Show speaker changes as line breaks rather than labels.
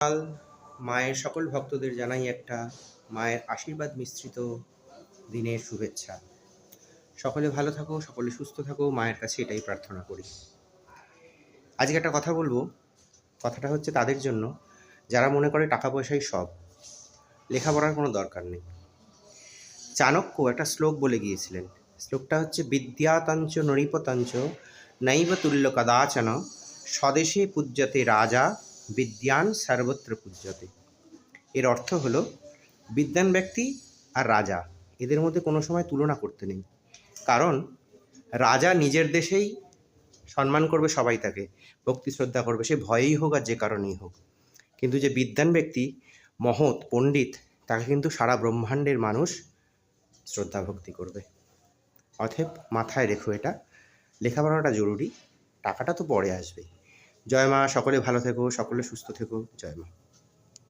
কাল মায়ের সকল ভক্তদের জানাই একটা মায়ের আশীর্বাদ মিশ্রিত দিনের শুভেচ্ছা। সকলে ভালো থাকো, সকলে সুস্থ থাকো, মায়ের কাছে এটাই প্রার্থনা করি। আজকে একটা কথা বলবো, কথাটা হচ্ছে তাদের জন্য যারা মনে করে টাকা পয়সাই সব, লেখাপড়ার কোনো দরকার নেই। চাণক্য একটা শ্লোক বলে গিয়েছিলেন। শ্লোকটা হচ্ছে বিদ্যাতাঞ্চ নৃপতাঞ্চ নৈব তুল্য কদাচন স্বদেশে পূজ্যতে রাজা বিদ্যান সর্বত্র পূজ্যতে। এর অর্থ হলো বিদ্বান ব্যক্তি আর রাজা এদের মধ্যে কোনো সময় তুলনা করতে নেই। কারণ রাজা নিজের দেশেই সম্মান করবে, সবাই তাকে ভক্তি শ্রদ্ধা করবে, সে ভয়েই হোক আর যে কারণেই হোক। কিন্তু যে বিদ্বান ব্যক্তি, মহৎ পণ্ডিত, তাকে কিন্তু সারা ব্রহ্মাণ্ডের মানুষ শ্রদ্ধা ভক্তি করবে। অতএব মাথায় রেখো এটা, লেখাপড়াটা জরুরি, টাকাটা তো পরে আসবে। জয় মা, সকলে ভালো থেকো, সকলে সুস্থ থেকো। জয় মা।